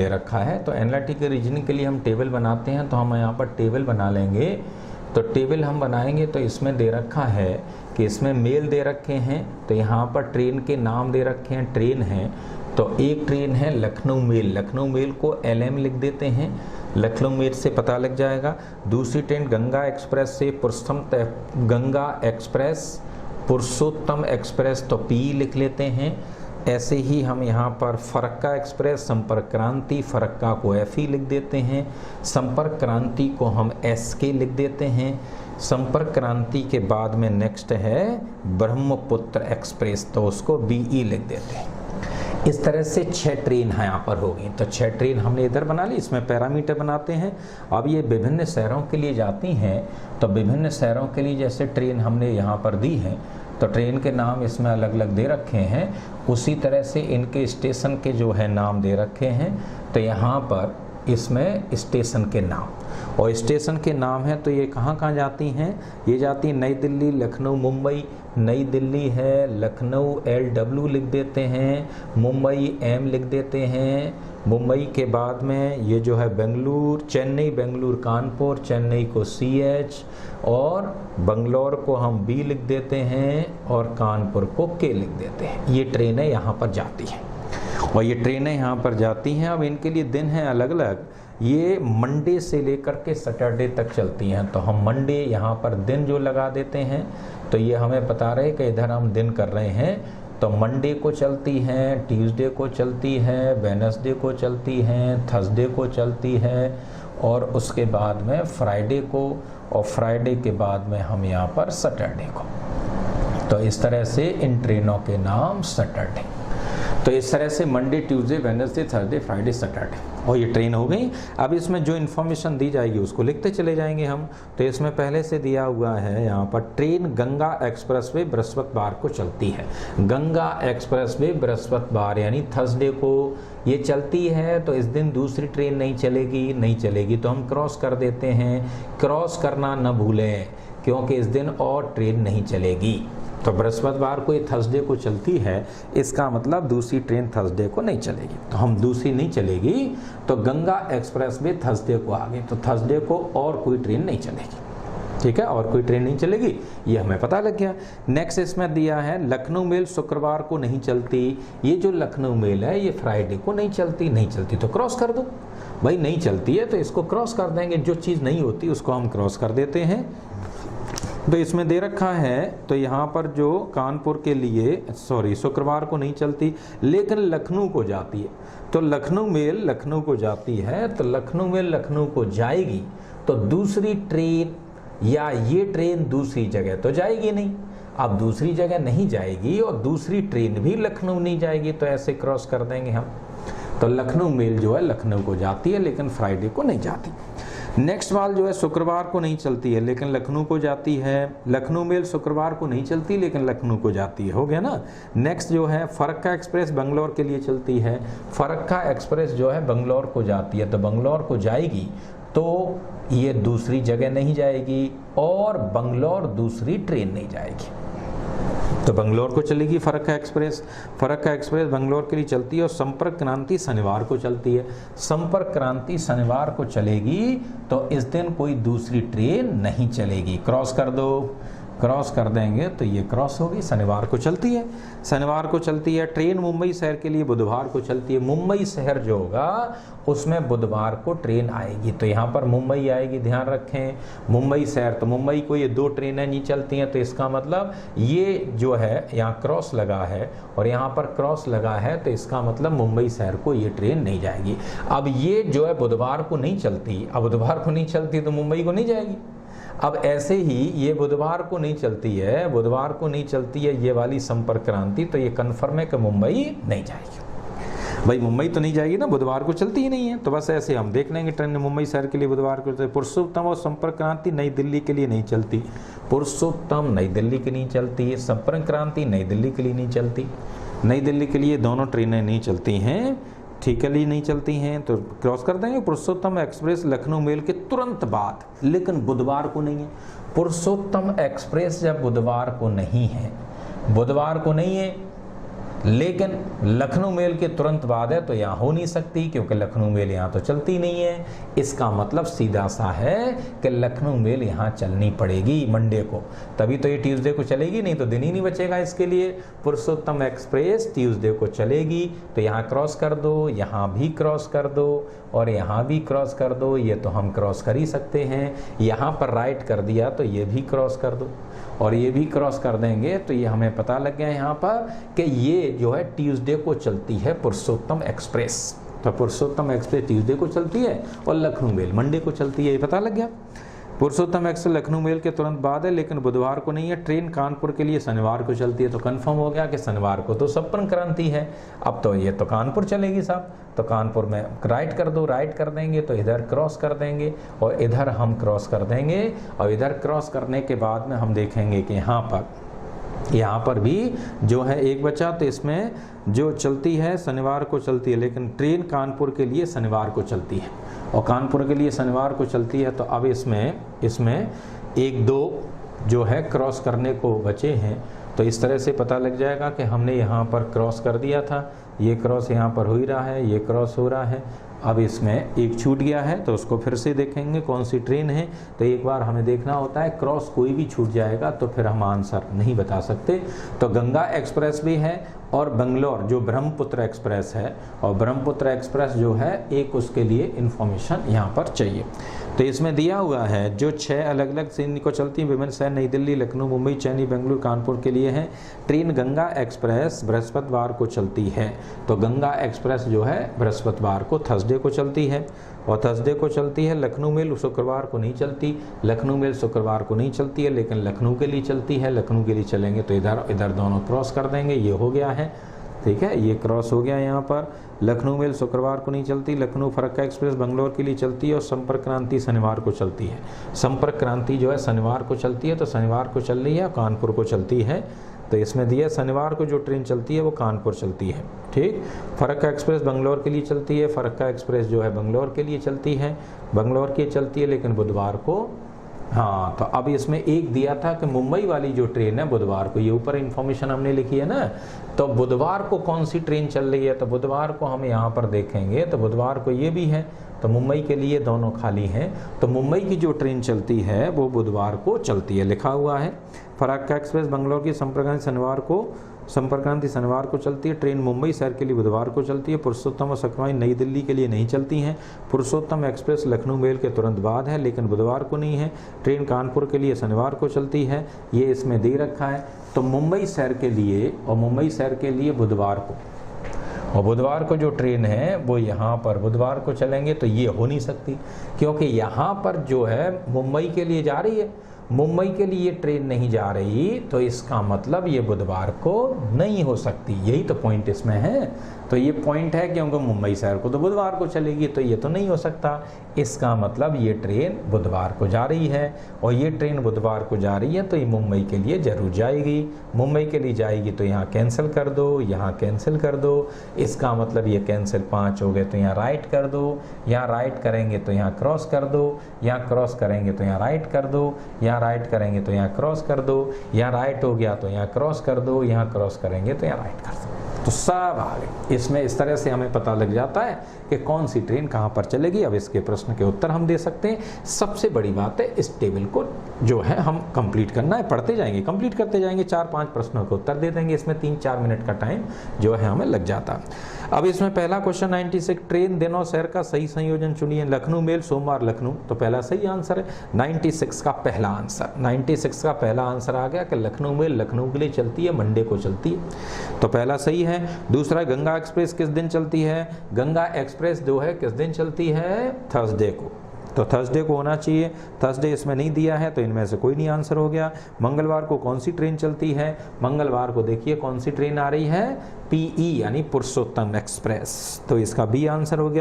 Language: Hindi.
दे रखा है। तो एनालिटिकल रीजनिंग के लिए हम टेबल बनाते हैं, तो हम यहाँ पर टेबल बना लेंगे। तो टेबल हम बनाएंगे तो इसमें दे रखा है कि इसमें मेल दे रखे हैं, तो यहाँ पर ट्रेन के नाम दे रखे हैं, ट्रेन है। तो एक ट्रेन है लखनऊ मेल, लखनऊ मेल को LM लिख देते हैं, लखनऊ मेल से पता लग जाएगा। दूसरी ट्रेन गंगा एक्सप्रेस से पुरुषोत्तम एक्सप्रेस, तो P लिख लेते हैं। ऐसे ही हम यहाँ पर फरक्का एक्सप्रेस, संपर्क क्रांति, फरक्का को FE लिख देते हैं, संपर्क क्रांति को हम SK लिख देते हैं। संपर्क क्रांति के बाद में नेक्स्ट है ब्रह्मपुत्र एक्सप्रेस, तो उसको BE लिख देते हैं। इस तरह से 6 ट्रेन यहाँ पर होगी। तो 6 ट्रेन हमने इधर बना ली, इसमें पैरामीटर बनाते हैं। अब ये विभिन्न शहरों के लिए जाती हैं, तो विभिन्न शहरों के लिए जैसे ट्रेन हमने यहाँ पर दी है, तो ट्रेन के नाम इसमें अलग अलग दे रखे हैं। उसी तरह से इनके स्टेशन के जो है नाम दे रखे हैं। तो यहाँ पर इसमें स्टेशन के नाम, और स्टेशन के नाम है तो ये कहाँ कहाँ जाती हैं, ये जाती हैं नई दिल्ली, लखनऊ, मुंबई। नई दिल्ली है, लखनऊ LW लिख देते हैं, मुंबई M लिख देते हैं। मुंबई के बाद में ये जो है बेंगलुरु, चेन्नई, बेंगलुरु, कानपुर, चेन्नई को CH, और बंगलौर को हम B लिख देते हैं, और कानपुर को K लिख देते हैं। ये ट्रेनें यहाँ पर जाती हैं, और ये ट्रेनें यहाँ पर जाती हैं। अब इनके लिए दिन हैं अलग अलग, ये मंडे से लेकर के सैटरडे तक चलती हैं। तो हम मंडे यहाँ पर दिन जो लगा देते हैं, तो ये हमें बता रहे कि इधर हम दिन कर रहे हैं। तो मंडे को चलती हैं, ट्यूसडे को चलती है, वेडनेसडे को चलती हैं, थर्सडे को चलती है, और उसके बाद में फ्राइडे को, और फ्राइडे के बाद में हम यहाँ पर सैटरडे को। तो इस तरह से इन ट्रेनों के नाम सैटरडे। तो इस तरह से Monday, Tuesday, Wednesday, Thursday, Friday, Saturday, और ये ट्रेन हो गई। अब इसमें जो इन्फॉर्मेशन दी जाएगी उसको लिखते चले जाएंगे हम। तो इसमें पहले से दिया हुआ है यहाँ पर, ट्रेन गंगा एक्सप्रेसवे बृहस्पतिवार को चलती है। गंगा एक्सप्रेसवे बृहस्पतिवार यानी थर्सडे को ये चलती है। तो इस दिन दूसरी ट्रेन नहीं चलेगी, तो हम क्रॉस कर देते हैं। क्रॉस करना न भूलें, क्योंकि इस दिन और ट्रेन नहीं चलेगी। तो बृहस्पतिवार को ये थर्सडे को चलती है, इसका मतलब दूसरी ट्रेन थर्सडे को नहीं चलेगी। तो हम दूसरी नहीं चलेगी, तो गंगा एक्सप्रेस में थर्सडे को आ गई, तो थर्सडे को और कोई ट्रेन नहीं चलेगी। ठीक है, और कोई ट्रेन नहीं चलेगी, ये हमें पता लग गया। नेक्स्ट इसमें दिया है लखनऊ मेल शुक्रवार को नहीं चलती। ये जो लखनऊ मेल है ये फ्राइडे को नहीं चलती, तो क्रॉस कर दो भाई। नहीं चलती है तो इसको क्रॉस कर देंगे, जो चीज़ नहीं होती उसको हम क्रॉस कर देते हैं। तो इसमें दे रखा है, तो यहाँ पर जो कानपुर के लिए शुक्रवार को नहीं चलती, लेकिन लखनऊ को जाती है। तो लखनऊ मेल लखनऊ को जाती है, तो लखनऊ मेल लखनऊ को जाएगी, तो दूसरी ट्रेन या ये ट्रेन दूसरी जगह तो जाएगी नहीं। अब दूसरी जगह नहीं जाएगी और दूसरी ट्रेन भी लखनऊ नहीं जाएगी, तो ऐसे क्रॉस कर देंगे हम। तो लखनऊ मेल जो है लखनऊ को जाती है, लेकिन फ्राइडे को नहीं जाती। नेक्स्ट वाल जो है शुक्रवार को नहीं चलती है, लेकिन लखनऊ को जाती है। लखनऊ मेल शुक्रवार को नहीं चलती, लेकिन लखनऊ को जाती है। हो गया ना। नेक्स्ट जो है फरक्का एक्सप्रेस बंगलौर के लिए चलती है। फरक्का एक्सप्रेस जो है बंगलौर को जाती है, तो बंगलौर को जाएगी, तो ये दूसरी जगह नहीं जाएगी, और बंगलौर दूसरी ट्रेन नहीं जाएगी, तो बंगलौर को चलेगी फरक्का एक्सप्रेस। फरक्का एक्सप्रेस बंगलौर के लिए चलती है, और संपर्क क्रांति शनिवार को चलती है। संपर्क क्रांति शनिवार को चलेगी, तो इस दिन कोई दूसरी ट्रेन नहीं चलेगी। क्रॉस कर दो, क्रॉस कर देंगे तो ये क्रॉस होगी, शनिवार को चलती है। शनिवार को चलती है। ट्रेन मुंबई शहर के लिए बुधवार को चलती है। मुंबई शहर जो होगा उसमें बुधवार को ट्रेन आएगी, तो यहाँ पर मुंबई आएगी, ध्यान रखें। मुंबई शहर, तो मुंबई को ये 2 ट्रेनें नहीं चलती हैं, तो इसका मतलब ये जो है यहाँ क्रॉस लगा है और यहाँ पर क्रॉस लगा है, तो इसका मतलब मुंबई शहर को ये ट्रेन नहीं जाएगी। अब ये जो है बुधवार को नहीं चलती, अब बुधवार को नहीं चलती तो मुंबई को नहीं जाएगी। अब ऐसे ही ये बुधवार को नहीं चलती है, बुधवार को नहीं चलती है ये वाली संपर्क क्रांति, तो ये कन्फर्म है कि मुंबई नहीं जाएगी। भाई मुंबई तो नहीं जाएगी ना, बुधवार को चलती ही नहीं है, तो बस ऐसे हम देख लेंगे। ट्रेन मुंबई शहर के लिए बुधवार को चलती है। पुरुषोत्तम और संपर्क क्रांति नई दिल्ली के लिए नहीं चलती। पुरुषोत्तम नई दिल्ली के लिए नहीं चलती है, संपर्क क्रांति नई दिल्ली के लिए नहीं चलती। नई दिल्ली के लिए दोनों ट्रेनें नहीं चलती हैं, ठीक है, नहीं चलती हैं, तो क्रॉस कर देंगे। पुरुषोत्तम एक्सप्रेस लखनऊ मेल के तुरंत बाद, लेकिन बुधवार को नहीं है। पुरुषोत्तम एक्सप्रेस जब बुधवार को नहीं है, बुधवार को नहीं है, लेकिन लखनऊ मेल के तुरंत बाद है तो यहाँ हो नहीं सकती, क्योंकि लखनऊ मेल यहाँ तो चलती नहीं है। इसका मतलब सीधा सा है कि लखनऊ मेल यहाँ चलनी पड़ेगी मंडे को, तभी तो ये ट्यूसडे को चलेगी, नहीं तो दिन ही नहीं बचेगा इसके लिए। पुरुषोत्तम एक्सप्रेस ट्यूसडे को चलेगी, तो यहाँ क्रॉस कर दो, यहाँ भी क्रॉस कर दो और यहाँ भी क्रॉस कर दो। ये तो हम क्रॉस कर ही सकते हैं। यहाँ पर राइट कर दिया तो ये भी क्रॉस कर दो और ये भी क्रॉस कर देंगे, तो ये हमें पता लग गया यहाँ पर कि ये जो है ट्यूसडे को चलती है पुरुषोत्तम एक्सप्रेस। तो पुरुषोत्तम एक्सप्रेस ट्यूसडे को चलती है और लखनऊ मेल मंडे को चलती है, ये पता लग गया। पुरुषोत्तम एक्सप्रेस लखनऊ मेल के तुरंत बाद है, लेकिन बुधवार को नहीं है। ट्रेन कानपुर के लिए शनिवार को चलती है, तो कंफर्म हो गया कि शनिवार को तो संपर्क क्रांति है। अब तो ये तो कानपुर चलेगी साहब, तो कानपुर में राइट कर दो, राइट कर देंगे तो इधर क्रॉस कर देंगे और इधर हम क्रॉस कर देंगे, और इधर क्रॉस करने के बाद में हम देखेंगे कि यहाँ पर भी जो है एक बचा, तो इसमें जो चलती है शनिवार को चलती है, लेकिन ट्रेन कानपुर के लिए शनिवार को चलती है और कानपुर के लिए शनिवार को चलती है। तो अब इसमें एक दो जो है क्रॉस करने को बचे हैं, तो इस तरह से पता लग जाएगा कि हमने यहाँ पर क्रॉस कर दिया था, ये क्रॉस यहाँ पर हो ही रहा है, ये क्रॉस हो रहा है। अब इसमें एक छूट गया है, तो उसको फिर से देखेंगे कौन सी ट्रेन है। तो एक बार हमें देखना होता है, क्रॉस कोई भी छूट जाएगा तो फिर हम आंसर नहीं बता सकते। तो गंगा एक्सप्रेस भी है और बंगलोर जो ब्रह्मपुत्र एक्सप्रेस है, और ब्रह्मपुत्र एक्सप्रेस जो है एक उसके लिए इंफॉर्मेशन यहाँ पर चाहिए। तो इसमें दिया हुआ है जो 6 अलग अलग सीन को चलती है, विभिन्न शहर नई दिल्ली, लखनऊ, मुंबई, चेन्नई, बेंगलुरु, कानपुर के लिए है। ट्रेन गंगा एक्सप्रेस बृहस्पतिवार को चलती है, तो गंगा एक्सप्रेस जो है बृहस्पतिवार को थर्सडे को चलती है और थर्सडे को चलती है। लखनऊ मेल शुक्रवार को नहीं चलती, लखनऊ मेल शुक्रवार को नहीं चलती है, लेकिन लखनऊ के लिए चलती है। लखनऊ के लिए चलेंगे तो इधर दोनों क्रॉस कर देंगे, ये हो गया है, ठीक है, ये क्रॉस हो गया यहाँ पर। लखनऊ मेल शुक्रवार को नहीं चलती, लखनऊ फरक्का एक्सप्रेस बंगलोर के लिए चलती है और संपर्क क्रांति शनिवार को चलती है। संपर्क क्रांति जो है शनिवार को चलती है, तो शनिवार को चल रही है, कानपुर को चलती है। तो इसमें दिया शनिवार को जो ट्रेन चलती है वो कानपुर चलती है, ठीक। फरक्का एक्सप्रेस बंगलोर के लिए चलती है, फरक्का एक्सप्रेस जो है बंगलोर के लिए चलती है, बंगलोर की चलती है, लेकिन बुधवार को, हाँ। तो अब इसमें एक दिया था कि मुंबई वाली जो ट्रेन है बुधवार को, ये ऊपर इन्फॉर्मेशन हमने लिखी है ना, तो बुधवार को कौन सी ट्रेन चल रही है, तो बुधवार को हम यहाँ पर देखेंगे तो बुधवार को ये भी है, तो मुंबई के लिए दोनों खाली हैं। तो मुंबई की जो ट्रेन चलती है वो बुधवार को चलती है, लिखा हुआ है। फरक्का एक्सप्रेस बंगलोर की संपर्क क्रांति शनिवार को चलती है। ट्रेन मुंबई शहर के लिए बुधवार को चलती है। पुरुषोत्तम और सकरवाई नई दिल्ली के लिए नहीं चलती हैं। पुरुषोत्तम एक्सप्रेस लखनऊ मेल के तुरंत बाद है, लेकिन बुधवार को नहीं है। ट्रेन कानपुर के लिए शनिवार को चलती है, ये इसमें दे रखा है। तो मुंबई शहर के लिए और मुंबई शहर के लिए बुधवार को, और बुधवार को जो ट्रेन है वो यहाँ पर बुधवार को चलेंगे, तो ये हो नहीं सकती, क्योंकि यहाँ पर जो है मुंबई के लिए जा रही है, मुंबई के लिए ट्रेन नहीं जा रही, तो इसका मतलब ये बुधवार को नहीं हो सकती। यही तो पॉइंट इसमें है, तो ये पॉइंट है, क्योंकि मुंबई शहर को तो बुधवार को चलेगी, तो ये तो नहीं हो सकता। इसका मतलब ये ट्रेन बुधवार को जा रही है, और ये ट्रेन बुधवार को जा रही है, तो ये मुंबई के लिए जरूर जाएगी। मुंबई के लिए जाएगी तो यहाँ कैंसिल कर दो, यहाँ कैंसिल कर दो, इसका मतलब ये कैंसिल 5 हो गए, तो यहाँ राइट कर दो, यहाँ राइट करेंगे तो यहाँ क्रॉस कर दो, यहाँ क्रॉस करेंगे तो यहाँ राइट कर दो, यहाँ राइट करेंगे तो यहाँ क्रॉस कर दो, यहाँ राइट हो गया तो यहाँ क्रॉस कर दो, यहाँ क्रॉस करेंगे तो यहाँ राइट कर दो, तो सब आ गए। इसमें इस तरह से हमें पता लग जाता है कि कौन सी ट्रेन कहाँ पर चलेगी। अब इसके प्रश्न के उत्तर हम दे सकते हैं। सबसे बड़ी बात है इस टेबल को जो है हम कंप्लीट करना है, पढ़ते जाएंगे, कंप्लीट करते जाएंगे, 4-5 प्रश्नों के उत्तर दे देंगे। इसमें 3-4 मिनट का टाइम जो है हमें लग जाता है। अब इसमें पहला क्वेश्चन 96 ट्रेन दिन और शहर का सही संयोजन चुनिए। लखनऊ मेल सोमवार लखनऊ, तो पहला सही आंसर है। 96 का पहला आंसर, 96 का पहला आंसर आ गया कि लखनऊ मेल लखनऊ के लिए चलती है, मंडे को चलती है, तो पहला सही है। दूसरा, गंगा एक्सप्रेस किस दिन चलती है? गंगा एक्सप्रेस जो है किस दिन चलती है? थर्सडे को, तो थर्सडे को होना चाहिए। थर्सडे इसमें नहीं दिया है, तो इनमें से कोई नहीं आंसर हो गया। मंगलवार को कौन सी ट्रेन चलती है? मंगलवार को देखिए कौन सी ट्रेन आ रही है, पीई यानी पुरुषोत्तम एक्सप्रेस, तो इसका बी आंसर हो गया।